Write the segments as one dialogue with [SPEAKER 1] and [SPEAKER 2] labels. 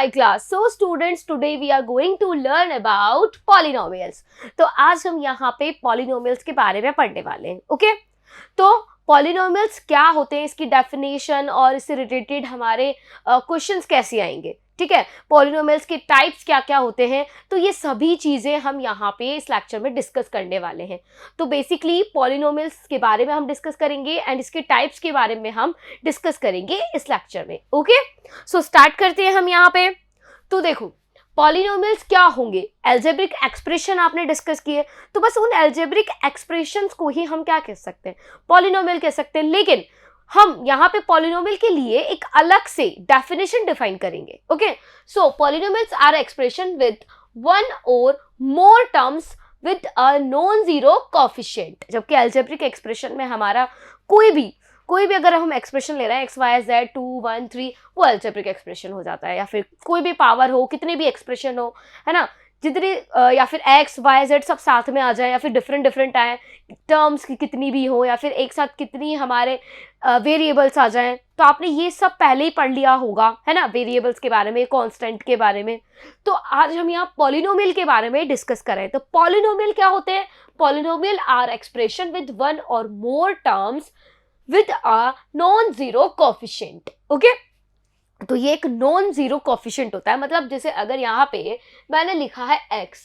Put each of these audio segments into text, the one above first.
[SPEAKER 1] my class. So students, today we are going to learn about polynomials. तो आज हम यहाँ पे polynomials के बारे में पढ़ने वाले हैं. ओके तो पॉलिनोमियल्स क्या होते हैं, इसकी डेफिनेशन और इससे रिलेटेड हमारे क्वेश्चंस कैसे आएंगे. ठीक है, पॉलिनोमियल्स के टाइप्स क्या क्या होते हैं, तो ये सभी चीज़ें हम यहाँ पे इस लेक्चर में डिस्कस करने वाले हैं. तो बेसिकली पॉलिनोमियल्स के बारे में हम डिस्कस करेंगे एंड इसके टाइप्स के बारे में हम डिस्कस करेंगे इस लेक्चर में. ओके सो स्टार्ट करते हैं हम यहाँ पे. तो देखो पॉलिनोमियल्स क्या होंगे, एल्जेब्रिक एक्सप्रेशन आपने डिस्कस किए, तो बस उन एल्जेब्रिक एक्सप्रेशंस को ही हम क्या कह सकते हैं, पॉलिनोमियल कह सकते हैं. लेकिन हम यहाँ पे पॉलिनोमियल के लिए एक अलग से डेफिनेशन डिफाइन करेंगे. Okay so polynomials are expression with one or more terms with a non zero coefficient. जबकि एल्जेब्रिक एक्सप्रेशन में हमारा कोई भी अगर हम एक्सप्रेशन ले रहे हैं XYZ 2 1 3, वो एल्जेब्रिक एक्सप्रेशन हो जाता है. या फिर कोई भी पावर हो, कितने भी एक्सप्रेशन हो, है ना, जितनी या फिर XYZ सब साथ में आ जाए, या फिर डिफरेंट आए, टर्म्स की कितनी भी हो, या फिर एक साथ कितनी हमारे वेरिएबल्स आ जाएं, तो आपने ये सब पहले ही पढ़ लिया होगा, है ना, वेरिएबल्स के बारे में, कांस्टेंट के बारे में. तो आज हम यहाँ पॉलिनोमियल के बारे में डिस्कस कर रहे हैं. तो पॉलिनोमियल क्या होते हैं, polynomial are expression with one or more terms with a non zero coefficient. Okay तो ये एक नॉन जीरो कोफिशिएंट होता है. मतलब जैसे अगर यहाँ पे मैंने लिखा है x,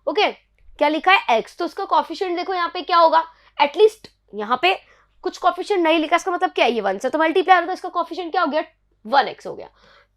[SPEAKER 1] ओके क्या लिखा है x, तो उसका कोफिशिएंट देखो यहाँ पे क्या होगा, एटलीस्ट यहाँ पे कुछ कोफिशिएंट नहीं लिखा, इसका मतलब क्या है, ये 1 से तो मल्टीप्लाई होता है, इसका कोफिशिएंट क्या हो गया, 1x हो गया.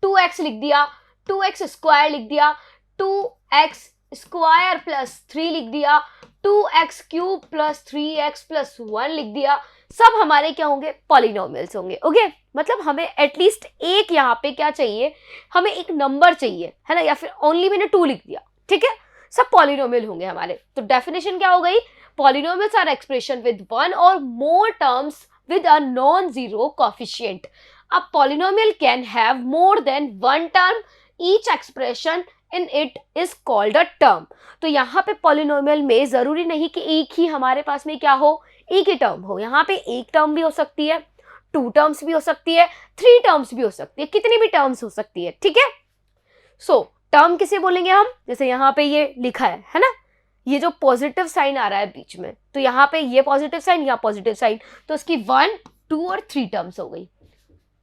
[SPEAKER 1] 2x लिख दिया, 2x स्क्वायर लिख दिया, 2x स्क्वायर प्लस 3 लिख दिया, 2x cube plus 3x plus 1 लिख दिया. सब हमारे क्या होंगे, पॉलिनोमियल्स होंगे. ओके मतलब हमें एटलीस्ट एक यहाँ पे क्या चाहिए, हमें एक नंबर चाहिए, है ना, या फिर ओनली मैंने 2 लिख दिया. ठीक है, सब पॉलिनोमियल होंगे हमारे. तो डेफिनेशन क्या हो गई, polynomials are expression with one or more terms with a non zero coefficient. अब polynomial can have more than one term, each expression in it is called a term. तो यहाँ पे पॉलिनोमियल में जरूरी नहीं कि एक ही हमारे पास में क्या हो, एक ही टर्म हो. यहाँ पे एक टर्म भी हो सकती है, 2 टर्म्स भी हो सकती है, 3 टर्म्स भी हो सकती है, कितनी भी टर्म्स हो सकती है. ठीक है, सो टर्म किसे बोलेंगे हम, जैसे यहाँ पे ये लिखा है ना, ये जो पॉजिटिव साइन आ रहा है बीच में, तो यहाँ पे ये पॉजिटिव साइन, यहाँ पॉजिटिव साइन, तो इसकी 1 2 और 3 टर्म्स हो गई,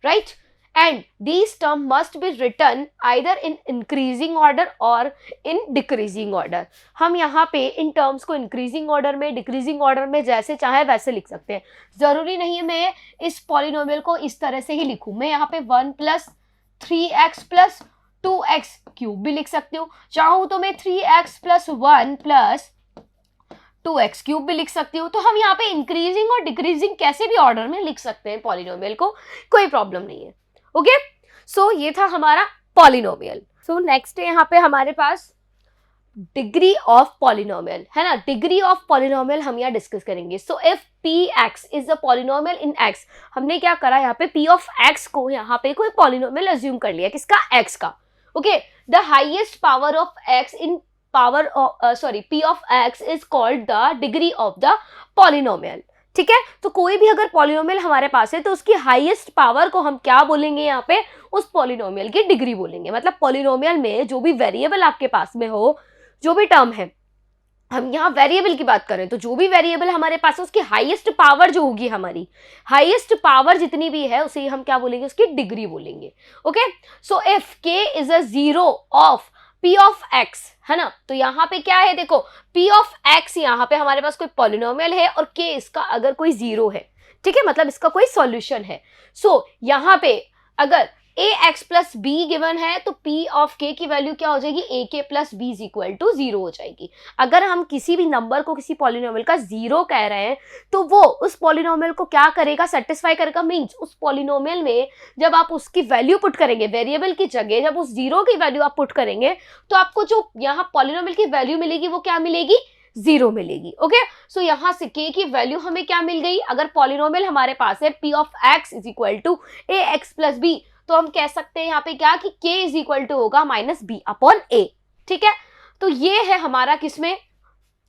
[SPEAKER 1] right. And these terms must be written either in increasing order or in decreasing order. हम यहाँ पे इन टर्म्स को increasing order में, decreasing order में जैसे चाहे वैसे लिख सकते हैं. जरूरी नहीं है मैं इस पॉलिनोमियल को इस तरह से ही लिखूं. मैं यहाँ पे 1 plus 3x plus 2x cube भी लिख सकती हूँ. चाहूँ तो मैं 3x plus 1 plus 2x cube भी लिख सकती हूँ. तो हम यहाँ पे इंक्रीजिंग और डिक्रीजिंग कैसे भी ऑर्डर में लिख सकते हैं पॉलिनोमियल को, कोई प्रॉब्लम नहीं है. ओके सो ये था हमारा पॉलिनोमियल. सो नेक्स्ट है यहाँ पे हमारे पास डिग्री ऑफ पॉलिनोमियल, है ना. डिग्री ऑफ पॉलिनोमियल हम यहाँ डिस्कस करेंगे. So if px is a polynomial in x, हमने क्या करा यहाँ पे p ऑफ x को यहाँ पे कोई पॉलिनोमियल अज्यूम कर लिया, किसका, x का. Okay the highest power of x in power p of x is called the degree of the polynomial. ठीक है, तो कोई भी अगर पॉलिनोमियल हमारे पास है तो उसकी हाईएस्ट पावर को हम क्या बोलेंगे, यहाँ पे उस पॉलिनोमियल की डिग्री बोलेंगे. मतलब पॉलिनोमियल में जो भी वेरिएबल आपके पास में हो, जो भी टर्म है, हम यहाँ वेरिएबल की बात करें तो जो भी वेरिएबल हमारे पास है उसकी हाईएस्ट पावर जो होगी, हमारी हाईएस्ट पावर जितनी भी है उसे हम क्या बोलेंगे, उसकी डिग्री बोलेंगे. Okay so if k is a zero of p of x, है ना, तो यहाँ पे क्या है, देखो p ऑफ x यहाँ पे हमारे पास कोई पॉलिनोमियल है और k इसका अगर कोई जीरो है. ठीक है, मतलब इसका कोई सॉल्यूशन है. सो यहाँ पे अगर ax प्लस b गिवन है तो p ऑफ k की वैल्यू क्या हो जाएगी, ak plus b is equal to 0 हो जाएगी. अगर हम किसी भी नंबर को किसी पॉलिनोमियल का जीरो कह रहे हैं तो वो उस पॉलिनोमियल को क्या करेगा, सेटिस्फाई करेगा. मींस उस पॉलिनोमियल में जब आप उसकी वैल्यू पुट करेंगे, वेरिएबल की जगह जब उस जीरो की वैल्यू आप पुट करेंगे तो आपको जो यहाँ पॉलिनोमियल की वैल्यू मिलेगी वो क्या मिलेगी, 0 मिलेगी. ओके सो यहाँ से k की वैल्यू हमें क्या मिल गई, अगर पॉलिनोमियल हमारे पास है p of x is equal to ax plus b, तो हम कह सकते हैं यहाँ पे क्या कि k इज इक्वल टू होगा माइनस b अपॉन a. ठीक है, तो ये है हमारा किसमें,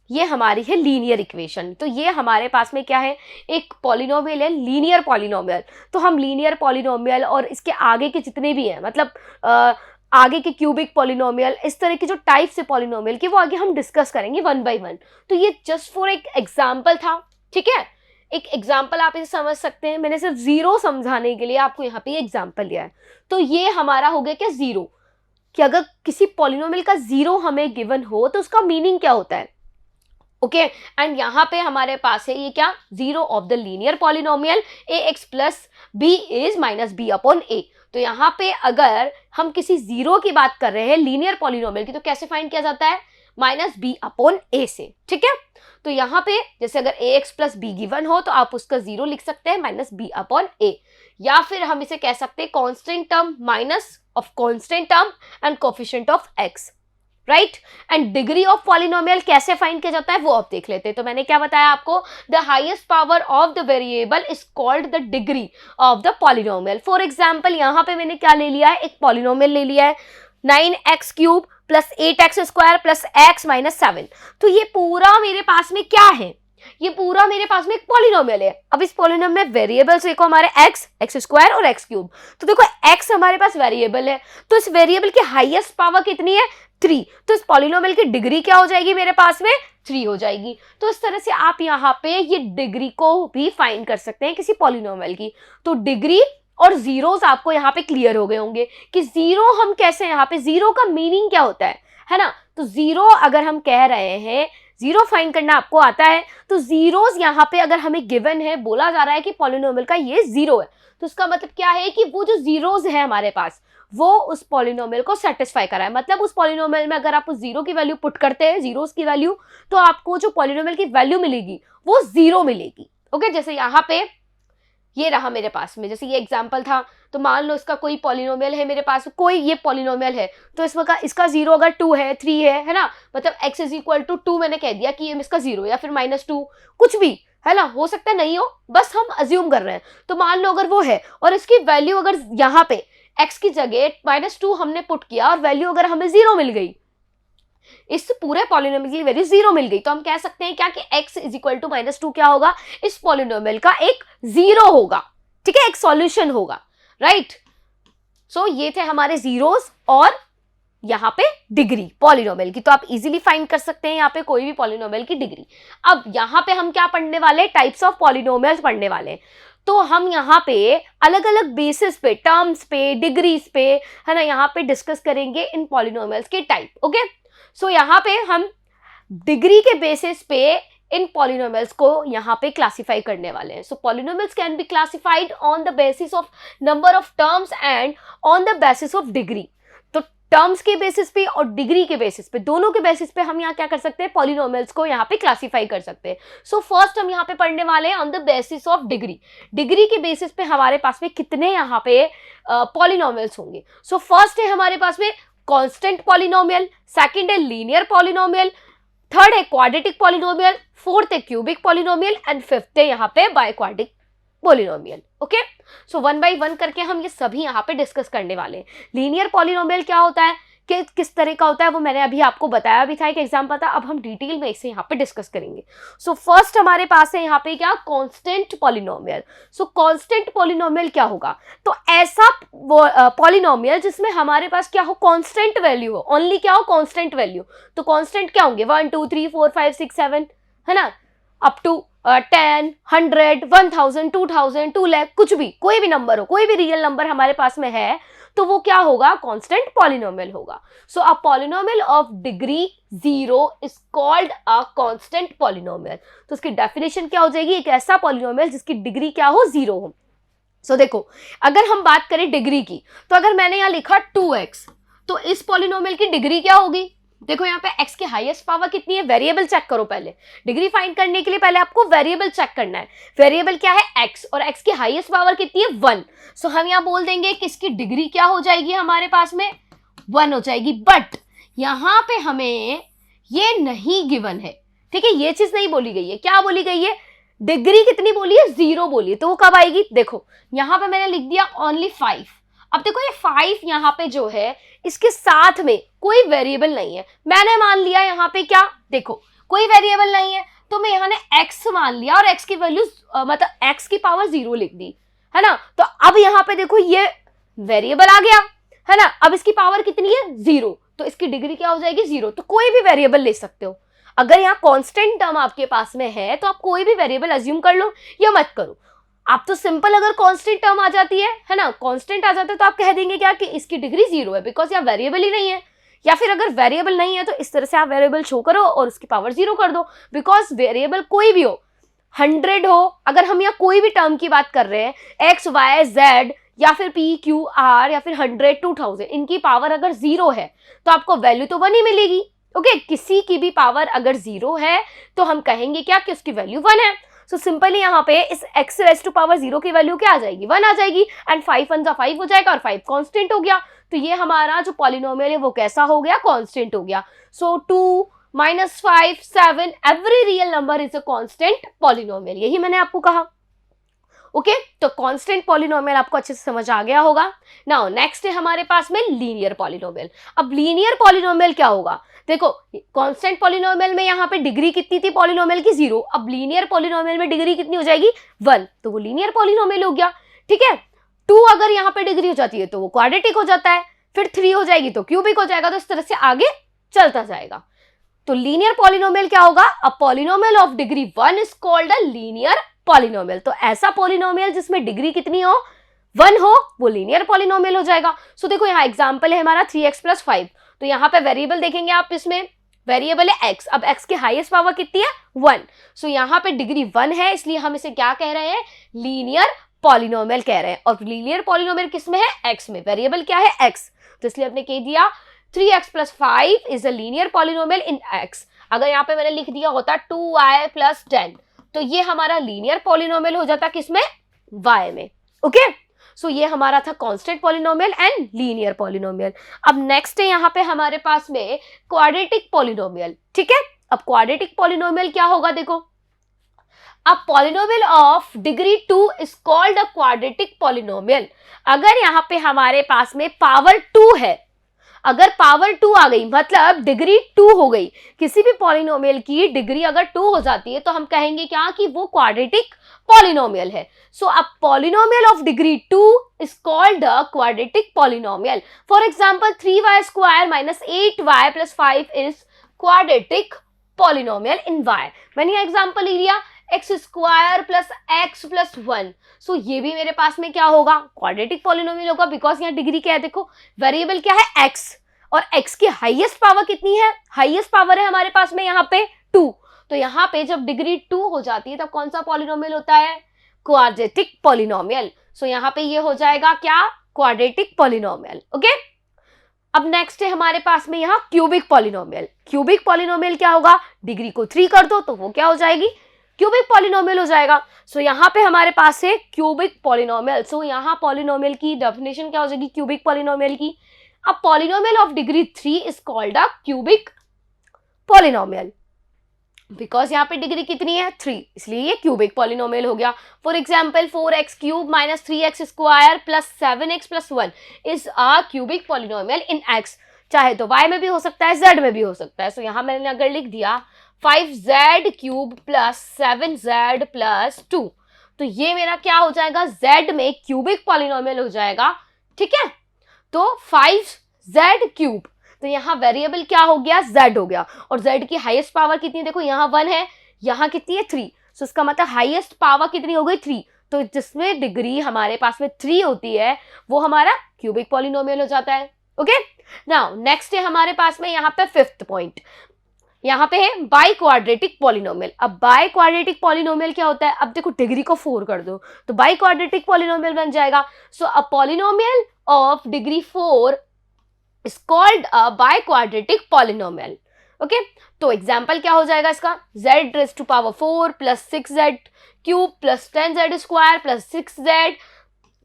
[SPEAKER 1] ये हमारी है लीनियर इक्वेशन. तो ये हमारे पास में क्या है, एक पॉलिनोमियल है, लीनियर पॉलिनोमियल. तो हम लीनियर पॉलिनोमियल और इसके आगे के जितने भी हैं, मतलब आगे के क्यूबिक पॉलिनोमियल, इस तरह की जो टाइप्स है पॉलिनोमियल की वो आगे हम डिस्कस करेंगे वन बाय वन। तो ये जस्ट फॉर एक एग्जाम्पल था, ठीक है, एक एग्जाम्पल आप इसे समझ सकते हैं। मैंने सिर्फ जीरो समझाने के लिए आपको यहाँ पे एग्जाम्पल लिया है। तो ये हमारा हो गया क्या जीरो, कि अगर किसी पॉलिनोमियल का जीरो हमें गिवन हो तो उसका मीनिंग क्या होता है, ओके। एंड यहाँ पे हमारे पास है ये क्या, zero of the linear polynomial a x plus b is minus b upon a. तो यहाँ पे अगर हम किसी जीरो की बात कर रहे हैं लीनियर पॉलिनोमियल की, तो कैसे फाइंड किया जाता है, माइनस बी अपॉन ए से, ठीक है। तो यहाँ पे जैसे अगर ए एक्स प्लस बी गिवन हो तो आप उसका जीरो लिख सकते हैं माइनस बी अपॉन ए, या फिर हम इसे कह सकते हैं constant term minus of constant term and coefficient of x, right. And degree of polynomial कैसे फाइंड किया जाता है वो आप देख लेते हैं। तो मैंने क्या बताया आपको, the highest power of the variable is called the degree of the polynomial. For example यहाँ पे मैंने क्या ले लिया है, एक पॉलिनोमियल ले लिया है 9x cube plus 8x square plus x minus 7। तो ये पूरा मेरे पास में क्या है, ये पूरा मेरे पास में एक पॉलिनोमियल है। अब इस पॉलिनोमियल में वेरिएबल्स देखो हमारे x स्क्वायर और x क्यूब। तो देखो x हमारे पास वेरिएबल है, तो इस वेरिएबल की हाईएस्ट पावर कितनी है, 3। तो इस पॉलिनोमियल की डिग्री क्या हो जाएगी मेरे पास में, 3 हो जाएगी। तो इस तरह से आप यहाँ पे ये डिग्री को भी फाइंड कर सकते हैं किसी पॉलिनोमियल की। तो डिग्री और जीरोस आपको यहाँ पे क्लियर हो गए होंगे कि जीरो हम कैसे, यहाँ पे जीरो का मीनिंग क्या होता है ना। तो जीरो अगर हम कह रहे हैं, जीरो फाइंड करना आपको आता है, तो जीरोस यहाँ पे अगर हमें गिवन है, बोला जा रहा है कि पॉलिनोमियल का ये जीरो है, तो उसका मतलब क्या है कि वो जो जीरोस है हमारे पास वो उस पॉलिनोमियल को सेटिस्फाई करा है। मतलब उस पॉलिनोमियल में अगर आप उस जीरो की वैल्यू पुट करते हैं, जीरोस की वैल्यू, तो आपको जो पॉलिनोमियल की वैल्यू मिलेगी वो जीरो मिलेगी, ओके। जैसे यहाँ पे ये रहा मेरे पास में, जैसे ये एग्जाम्पल था, तो मान लो इसका कोई पॉलिनोमियल है मेरे पास, कोई ये पॉलिनोमियल है, तो इसका जीरो अगर 2 है 3 है ना, मतलब x इज इक्वल टू 2 मैंने कह दिया कि ये इसका जीरो या फिर -2 कुछ भी है ना, हो सकता है नहीं हो, बस हम अज्यूम कर रहे हैं। तो मान लो अगर वो है और इसकी वैल्यू अगर यहाँ पे x की जगह -2 हमने पुट किया और वैल्यू अगर हमें जीरो मिल गई, इस पूरे पॉलिनोमियल की वैल्यू जीरो मिल गई, तो हम कह सकते हैं क्या कि x इज इक्वल टू -2 क्या होगा, इस पॉलिनोमियल का एक जीरो होगा, ठीक है, एक सॉल्यूशन होगा, राइट। सो ये थे हमारे जीरोस और यहाँ पे डिग्री पॉलिनोमियल की। तो आप इजीली फाइंड कर सकते हैं यहाँ पे कोई भी पॉलिनोमियल की डिग्री। अब यहाँ पे हम क्या पढ़ने वाले, टाइप्स ऑफ पॉलिनोमियल्स पढ़ने वाले हैं। तो हम यहाँ पे अलग अलग बेसिस पे, टर्म्स पे, डिग्रीज पे, है ना, यहाँ पे डिस्कस करेंगे इन पॉलिनोमियल्स के टाइप, ओके। सो यहाँ पे हम डिग्री के बेसिस पे इन पॉलिनोमियल्स को यहाँ पे क्लासिफाई करने वाले हैं। So polynomials can be classified on the basis of number of terms and on the basis of degree. तो टर्म्स के बेसिस पे और डिग्री के बेसिस पे, दोनों के बेसिस पे हम यहाँ क्या कर सकते हैं, पॉलिनोमियल्स को यहाँ पे क्लासिफाई कर सकते हैं। सो फर्स्ट हम यहाँ पे पढ़ने वाले हैं on the basis of degree. Degree के बेसिस पे हमारे पास में कितने यहाँ पे पॉलिनोमियल्स होंगे। सो फर्स्ट है हमारे पास में कांस्टेंट पॉलिनोमियल, सेकंड है लीनियर पॉलिनोमियल, थर्ड है क्वाड्रेटिक पॉलिनोमियल, फोर्थ है क्यूबिक पॉलिनोमियल एंड फिफ्थ है यहाँ पे biquadratic polynomial, okay. So one by one करके हम ये सभी यहाँ पे डिस्कस करने वाले हैं। लीनियर पॉलिनोमियल क्या होता है, कि किस तरह का होता है, वो मैंने अभी आपको बताया भी था, एक एग्जांपल था। अब हम डिटेल में इसे यहाँ पे डिस्कस करेंगे। सो फर्स्ट हमारे पास है यहाँ पे क्या, कांस्टेंट पॉलिनोमियल। सो कांस्टेंट पॉलिनोमियल क्या होगा, तो ऐसा पॉलिनोमियल जिसमें हमारे पास क्या हो, कांस्टेंट वैल्यू हो, ओनली क्या हो, कांस्टेंट वैल्यू। तो कांस्टेंट क्या होंगे, 1 2 3 4 5 6 7, है ना, अप टू 10 100 1000 2000 2 लाख, कुछ भी, कोई भी नंबर हो, कोई भी रियल नंबर हमारे पास में है, तो वो क्या होगा, कांस्टेंट पॉलिनोमियल होगा। So a polynomial of degree 0 is called a constant polynomial. तो उसकी डेफिनेशन क्या हो जाएगी, एक ऐसा पॉलिनोमियल जिसकी डिग्री क्या हो, 0 हो। सो देखो, अगर हम बात करें डिग्री की, तो अगर मैंने यहाँ लिखा 2x, तो इस पॉलिनोमियल की डिग्री क्या होगी, देखो यहाँ पे x की हाईएस्ट पावर कितनी है, वेरिएबल चेक करो पहले। डिग्री फाइंड करने के लिए पहले आपको वेरिएबल चेक करना है। वेरिएबल क्या है, x, और x की हाईएस्ट पावर कितनी है, 1। सो हम यहाँ बोल देंगे कि इसकी डिग्री क्या हो जाएगी, हमारे पास में 1 हो जाएगी। बट यहाँ पे हमें ये नहीं गिवन है, ठीक है, ये चीज नहीं बोली गई है। क्या बोली गई है, डिग्री कितनी बोली है, 0 बोली है। तो वो कब आएगी, देखो यहाँ पे मैंने लिख दिया ओनली 5। अब देखो ये 5 यहाँ पे जो है, इसके साथ में कोई वेरिएबल नहीं है। मैंने मान लिया यहाँ पे क्या, देखो कोई वेरिएबल नहीं है, तो मैं यहाँ ने x मान लिया और x की वैल्यू मतलब x की पावर 0 लिख दी, है ना। तो अब यहाँ पे देखो ये वेरिएबल आ गया, है ना। अब इसकी पावर कितनी है 0, तो इसकी डिग्री क्या हो जाएगी 0। तो कोई भी वेरिएबल ले सकते हो। अगर यहाँ कांस्टेंट टर्म आपके पास में है तो आप कोई भी वेरिएबल अज्यूम कर लो या मत करो। आप तो सिंपल अगर कांस्टेंट टर्म आ जाती है ना, कांस्टेंट आ जाता है तो आप कह देंगे क्या कि इसकी डिग्री 0 है, बिकॉज यहाँ वेरिएबल ही नहीं है। या फिर अगर वेरिएबल नहीं है तो इस तरह से आप वेरिएबल शो करो और उसकी पावर 0 कर दो, बिकॉज वेरिएबल कोई भी हो, 100 हो, अगर हम यहाँ कोई भी टर्म की बात कर रहे हैं एक्स वाई जेड या फिर पी क्यू आर या फिर 100 2000, इनकी पावर अगर 0 है तो आपको वैल्यू तो 1 ही मिलेगी। ओके, किसी की भी पावर अगर 0 है तो हम कहेंगे क्या कि उसकी वैल्यू 1 है। सो सिंपली यहाँ पे इस x रेज़ टू पावर 0 की वैल्यू क्या आ जाएगी 1 आ जाएगी, एंड 5 1 जा 5 हो जाएगा और 5 कांस्टेंट हो गया। तो ये हमारा जो पॉलिनोमियल है वो कैसा हो गया, कांस्टेंट हो गया। सो 2 -5 7 every real number is a constant polynomial, यही मैंने आपको कहा। ओके, तो कांस्टेंट पॉलिनोमियल आपको अच्छे से समझ आ गया होगा। नाउ नेक्स्ट है हमारे पास में लीनियर पॉलिनोमियल। अब लीनियर पॉलिनोमियल क्या होगा, देखो कांस्टेंट पॉलिनोमियल में यहाँ पे डिग्री कितनी थी पॉलिनोमियल की 0, अब लीनियर पॉलिनोमियल में डिग्री कितनी हो जाएगी 1, तो वो लीनियर पॉलिनोमियल हो गया। ठीक है, 2 अगर यहाँ पे डिग्री हो जाती है तो वो क्वाड्रेटिक हो जाता है, फिर 3 हो जाएगी तो क्यूबिक हो जाएगा, तो इस तरह से आगे चलता जाएगा। तो लीनियर पॉलिनोमियल क्या होगा, अ polynomial of degree 1 is called a linear polynomial. तो ऐसा पॉलिनोमियल जिसमें डिग्री कितनी हो 1 हो वो लीनियर पॉलिनोमियल हो जाएगा। सो देखो यहाँ एग्जांपल है हमारा 3x + 5, तो यहाँ पे वेरिएबल देखेंगे आप, इसमें वेरिएबल है x, अब x की हाईएस्ट पावर कितनी है 1। सो यहाँ पे डिग्री 1 है, इसलिए हम इसे क्या कह रहे हैं, लीनियर पॉलिनोमियल कह रहे हैं। और लीनियर पॉलिनोमियल किस में है, x में, वेरिएबल क्या है x, तो इसलिए हमने कह दिया 3x + 5 is a linear polynomial in x। अगर यहाँ पे मैंने लिख दिया होता 2y + 10, तो ये हमारा लीनियर पॉलिनोमियल हो जाता किसमें, y में। ओके, सो ये हमारा था constant polynomial and linear polynomial. अब नेक्स्ट है यहाँ पे हमारे पास में क्वाड्रेटिक पॉलिनोमियल। ठीक है, अब क्वाड्रेटिक पॉलिनोमियल क्या होगा, देखो अब polynomial of degree 2 is called a quadratic polynomial. अगर यहाँ पे हमारे पास में पावर 2 है, अगर पावर 2 आ गई मतलब डिग्री 2 हो गई, किसी भी पॉलिनोमियल की डिग्री अगर 2 हो जाती है तो हम कहेंगे क्या कि वो क्वाड्रेटिक पॉलिनोमियल है। So a polynomial of degree 2 is called a quadratic polynomial. For example 3y² - 8y + 5 is quadratic polynomial in y। मैंने ये एग्जांपल ले लिया x² + x + 1, सो ये भी मेरे पास में क्या होगा, क्वाड्रेटिक पॉलिनोमियल होगा, बिकॉज यहाँ डिग्री क्या है, देखो वेरिएबल क्या है x, और x की हाईएस्ट पावर कितनी है, हाईएस्ट पावर है हमारे पास में यहाँ पे 2, तो यहाँ पे जब डिग्री 2 हो जाती है तब कौन सा पॉलिनोमियल होता है, क्वाड्रेटिक पॉलिनोमियल। सो यहाँ पे ये हो जाएगा क्या, क्वाड्रेटिक पॉलिनोमियल। ओके, अब नेक्स्ट है हमारे पास में यहाँ क्यूबिक पॉलिनोमियल। क्यूबिक पॉलिनोमियल क्या होगा, डिग्री को 3 कर दो तो वो क्या हो जाएगी, क्यूबिक पॉलिनोमियल हो जाएगा। सो यहाँ पे हमारे पास है क्यूबिक पॉलिनोमियल। सो यहाँ पॉलिनोमियल की डेफिनेशन क्या हो जाएगी क्यूबिक पॉलिनोमियल की, अब polynomial of degree 3 is called a cubic polynomial, because यहाँ पे डिग्री कितनी है 3, इसलिए ये क्यूबिक पॉलिनोमियल हो गया। For example 4x³ - 3x² + 7x + 1 is a cubic polynomial in x। चाहे तो y में भी हो सकता है, z में भी हो सकता है। सो यहाँ मैंने अगर लिख दिया 5z³ + 7z + 2, तो ये मेरा क्या हो जाएगा, z में क्यूबिक पॉलिनोमियल हो जाएगा। ठीक है, तो 5z³, तो यहाँ वेरिएबल क्या हो गया, z हो गया, और z की हाईएस्ट पावर कितनी, देखो यहाँ 1 है, यहाँ कितनी है 3, सो इसका मतलब हाईएस्ट पावर कितनी हो गई 3, तो जिसमें डिग्री हमारे पास में 3 होती है वो हमारा क्यूबिक पॉलिनोमियल हो जाता है। ओके, नाउ नेक्स्ट है हमारे पास में यहाँ पे 5th पॉइंट, यहाँ पे है बाई क्वाड्रेटिक पॉलिनोमियल। अब बाई क्वाड्रेटिक पॉलिनोमियल क्या होता है, अब देखो डिग्री को 4 कर दो तो बाई क्वाड्रेटिक पॉलिनोमियल बन जाएगा। So a polynomial of degree 4 is called a biquadratic polynomial. Okay, तो एग्जाम्पल क्या हो जाएगा इसका, z⁴ + 6z³ + 10z² + 6z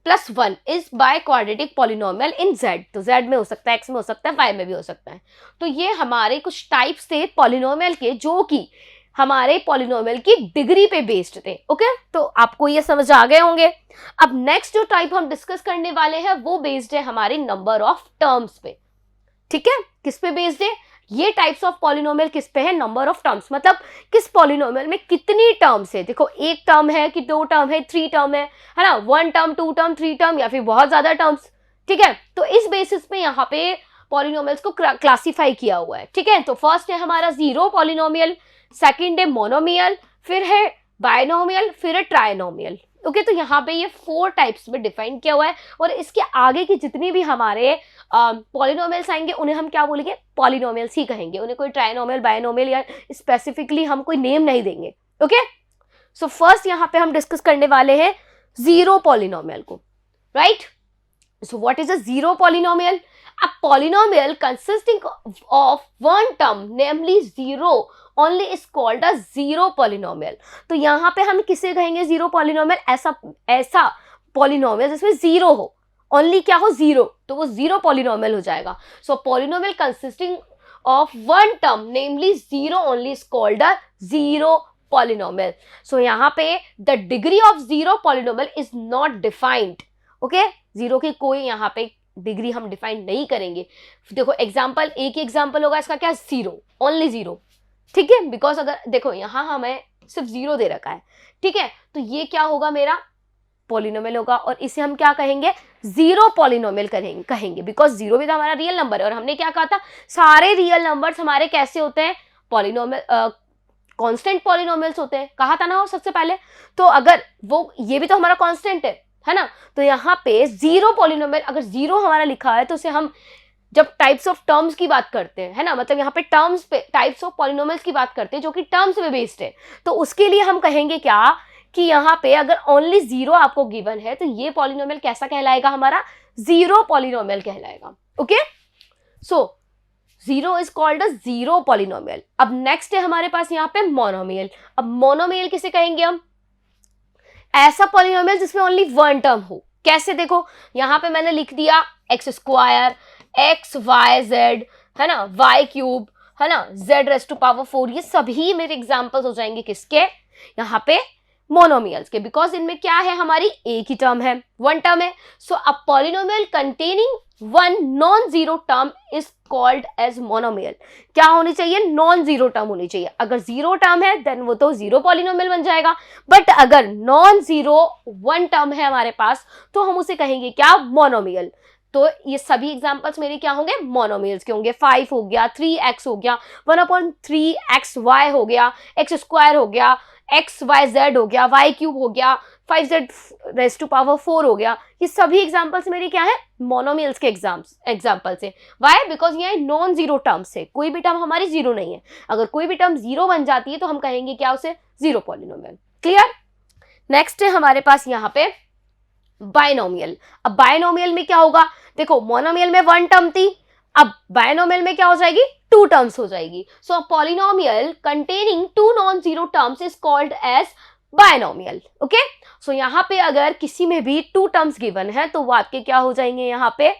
[SPEAKER 1] + 1 is by quadratic polynomial in z। तो z में हो सकता है, x में हो सकता है, y में भी हो सकता है। तो ये हमारे कुछ टाइप्स थे पॉलिनोमियल के जो कि हमारे पॉलिनोमियल की डिग्री पे बेस्ड थे। ओके, तो आपको ये समझ आ गए होंगे। अब नेक्स्ट जो टाइप हम डिस्कस करने वाले हैं वो बेस्ड है हमारे नंबर ऑफ टर्म्स पे। ठीक है, किस पे बेस्ड है, ये टाइप्स ऑफ पॉलिनोमियल किस पे है, नंबर ऑफ टर्म्स, मतलब किस पॉलिनोमियल में कितनी टर्म्स है। देखो एक टर्म है कि 2 टर्म है, 3 टर्म है ना, 1 टर्म 2 टर्म 3 टर्म या फिर बहुत ज्यादा टर्म्स। ठीक है, तो इस बेसिस पे यहाँ पे पॉलिनोमियल्स को क्लासिफाई किया हुआ है, ठीक है। तो फर्स्ट है हमारा जीरो पॉलिनोमियल, सेकंड है मोनोमियल, फिर है बायनोमियल, फिर है ट्राइनोमियल। ओके, तो यहाँ पे ये 4 टाइप्स में डिफाइन किया हुआ है, और इसके आगे की जितनी भी हमारे पॉलिनोमियल्स आएंगे उन्हें हम क्या बोलेंगे, पॉलिनोमियल्स ही कहेंगे, उन्हें कोई ट्राइनोमियल बायनोमियल या स्पेसिफिकली हम कोई नेम नहीं देंगे। ओके, सो फर्स्ट यहाँ पे हम डिस्कस करने वाले हैं जीरो पॉलिनोमियल को, right. So what is a zero polynomial? A polynomial consisting of one term, namely zero, only is called a zero polynomial. तो यहाँ पे हम किसे कहेंगे जीरो पॉलिनोमियल? ऐसा पॉलिनोमियल जिसमें जीरो हो, ओनली क्या हो, जीरो, तो वो जीरो पॉलिनोमियल हो जाएगा। So polynomial consisting of one term namely zero only is called a zero polynomial. So यहाँ पे the degree of zero polynomial is not defined. Okay, zero की कोई यहाँ पे डिग्री हम डिफाइन नहीं करेंगे। देखो एग्जांपल, एक ही एग्जांपल होगा इसका, क्या, जीरो, ओनली जीरो, ठीक है। बिकॉज अगर देखो यहाँ हमें सिर्फ जीरो दे रखा है, ठीक है, तो ये क्या होगा, मेरा पॉलिनोमियल होगा, और इसे हम क्या कहेंगे, जीरो पॉलिनोमियल कहेंगे बिकॉज जीरो भी तो हमारा रियल नंबर है, और हमने क्या कहा था, सारे रियल नंबर्स हमारे कैसे होते हैं, पॉलिनोमियल, कांस्टेंट पॉलिनोमियल्स होते हैं, कहा था ना वो सबसे पहले। तो अगर वो, ये भी तो हमारा कांस्टेंट है ना, तो यहाँ पे जीरो पॉलिनोमियल, अगर जीरो हमारा लिखा है तो उसे हम जब टाइप्स ऑफ टर्म्स की बात करते हैं, है ना, मतलब यहाँ पे टर्म्स पे टाइप्स ऑफ पॉलिनोमियल्स की बात करते हैं जो कि टर्म्स पे बेस्ड है, तो उसके लिए हम कहेंगे क्या कि यहाँ पे अगर ओनली जीरो आपको गिवन है तो ये पॉलिनोमियल कैसा कहलाएगा, हमारा जीरो पॉलिनोमियल कहलाएगा। Okay, so zero is called a zero polynomial. अब नेक्स्ट है हमारे पास यहाँ पे मोनोमियल। अब मोनोमियल किसे कहेंगे हम, ऐसा पॉलिनोमियल जिसमें ओनली वन टर्म हो। कैसे, देखो यहाँ पे मैंने लिख दिया x square, x y z, है ना, वाई क्यूब, है ना, जेड रेस टू पावर 4, ये सभी मेरे एग्जांपल्स हो जाएंगे किसके, यहाँ पे मोनोमियल्स के, बिकॉज इनमें क्या है, हमारी एक ही टर्म है, वन टर्म है। So a polynomial containing one non zero term is called as monomial. क्या होनी चाहिए, नॉन जीरो टर्म होनी चाहिए। अगर जीरो टर्म है देन वो तो जीरो पॉलिनोमियल बन जाएगा, बट अगर नॉन जीरो वन टर्म है हमारे पास तो हम उसे कहेंगे क्या, मोनोमियल। तो ये सभी एग्जांपल्स मेरे क्या होंगे, मोनोमियल्स के होंगे। 5 हो गया, 3x हो गया, 1/3xy हो गया, एक्स स्क्वायर हो गया, एक्स वाई जेड हो गया, वाई क्यूब हो गया, 5z रेस टू पावर 4 हो गया। ये सभी एग्जांपल्स मेरे क्या है, मोनोमियल्स के एग्जांपल्स है। वाई, बिकॉज ये नॉन जीरो टर्म्स है, कोई भी टर्म हमारी जीरो नहीं है। अगर कोई भी टर्म जीरो बन जाती है तो हम कहेंगे क्या, उसे जीरो पॉलिनोमियल। क्लियर। नेक्स्ट है हमारे पास यहाँ पे बायनोमियल। अब बायनोमियल में क्या होगा, देखो मोनोमियल में वन टर्म थी, अब बायनोमियल में क्या हो जाएगी, टू टर्म्स हो जाएगी। So polynomial containing two non zero terms is called as binomial. Okay, so यहाँ पे अगर किसी में भी टू टर्म्स गिवन है तो वो आपके क्या हो जाएंगे, यहाँ पे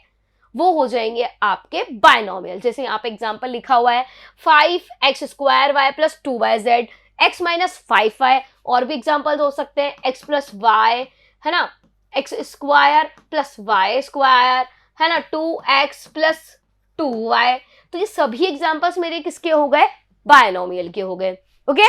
[SPEAKER 1] वो हो जाएंगे आपके बायनोमियल। जैसे यहाँ पे एग्जांपल लिखा हुआ है 5x square y plus 2yz, x minus 5y, और भी एग्जांपल हो सकते हैं x प्लस वाई, है ना, x square plus y square, है ना, 2x प्लस 2y। तो ये सभी एग्जांपल्स मेरे किसके हो गए, बायनोमियल के हो गए। ओके,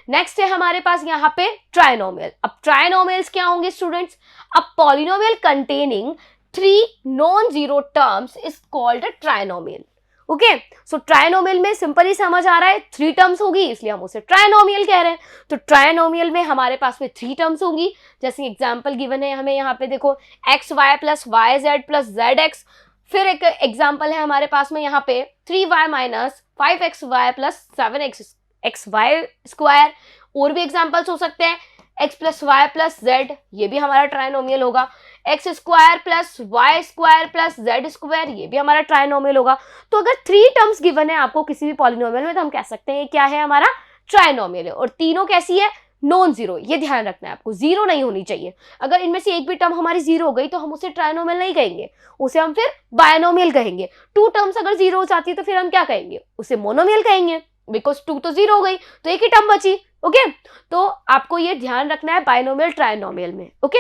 [SPEAKER 1] नेक्स्ट है हमारे पास यहाँ पे ट्राइनोमियल। अब ट्राइनोमियल्स क्या होंगे स्टूडेंट्स, अब polynomial containing 3 non zero terms is called a trinomial. Okay, so trinomial में सिंपली समझ आ रहा है, 3 टर्म्स होगी इसलिए हम उसे ट्राइनोमियल कह रहे हैं। तो ट्राइनोमियल में हमारे पास में 3 टर्म्स होंगी, जैसे एग्जांपल गिवन है हमें यहाँ पे, देखो x y plus y z plus z x. फिर एक एग्जांपल है हमारे पास में यहाँ पे 3y minus 5xy plus 7xy square. और भी एग्जांपल्स हो सकते हैं x plus y plus z, ये भी हमारा ट्राइनोमियल होगा। X square plus y square plus z square, ये भी हमारा ट्राइनोमियल होगा। तो अगर 3 टर्म्स गिवन है आपको किसी भी पॉलिनोमियल में तो हम कह सकते हैं क्या है, हमारा ट्राइनोमियल है। और तीनों कैसी है, नॉन जीरो, ये ध्यान रखना है आपको, जीरो नहीं होनी चाहिए। अगर इनमें से एक भी टर्म हमारी जीरो हो गई तो हम उसे ट्राइनोमियल नहीं कहेंगे, उसे हम फिर बायनोमियल कहेंगे। 2 टर्म्स अगर जीरो हो जाती है तो फिर हम क्या कहेंगे, उसे मोनोमियल कहेंगे, बिकॉज 2 तो जीरो हो गई तो एक ही टर्म बची। ओके, तो आपको ये ध्यान रखना है बायनोमियल ट्राइनोमियल में। ओके,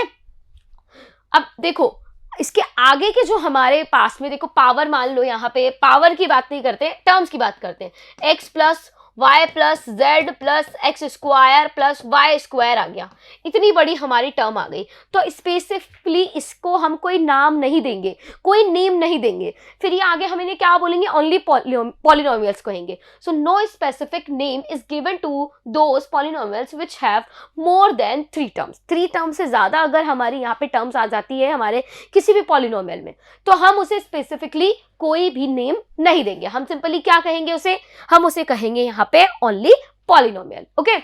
[SPEAKER 1] अब देखो इसके आगे के जो हमारे पास में, देखो पावर मान लो, यहाँ पे पावर की बात नहीं करते, टर्म्स की बात करते हैं। X plus y plus z plus x square plus y square आ गया, इतनी बड़ी हमारी टर्म आ गई। तो स्पेसिफिकली इसको हम कोई नाम नहीं देंगे, कोई नेम नहीं देंगे। फिर ये आगे हम इन्हें क्या बोलेंगे, ओनली पॉलिनोमियल्स कहेंगे। So no specific name is given to those polynomials which have more than 3 terms. 3 term से ज्यादा अगर हमारी यहाँ पे टर्म्स आ जाती है हमारे किसी भी पॉलिनोमियल में, तो हम उसे स्पेसिफिकली कोई भी नेम नहीं देंगे। हम सिंपली क्या कहेंगे उसे, हम उसे कहेंगे यहाँ पे ओनली पॉलिनोमियल। ओके,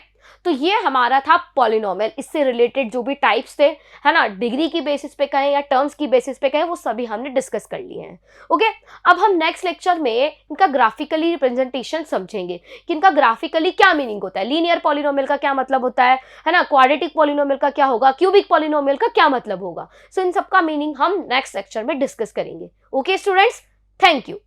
[SPEAKER 1] तो ये हमारा था पॉलिनोमियल। इससे रिलेटेड जो भी टाइप्स थे, है ना, डिग्री की बेसिस पे कहें या टर्म्स की बेसिस पे कहें, वो सभी हमने डिस्कस कर लिए हैं। ओके, अब हम नेक्स्ट लेक्चर में इनका ग्राफिकली रिप्रेजेंटेशन समझेंगे कि इनका ग्राफिकली क्या मीनिंग होता है, लीनियर पॉलिनोमियल का क्या मतलब होता है ना, क्वाड्रेटिक पॉलिनोमियल का क्या होगा, क्यूबिक पॉलिनोमियल का क्या मतलब होगा। सो इन सबका मीनिंग हम नेक्स्ट लेक्चर में डिस्कस करेंगे। Okay students, thank you.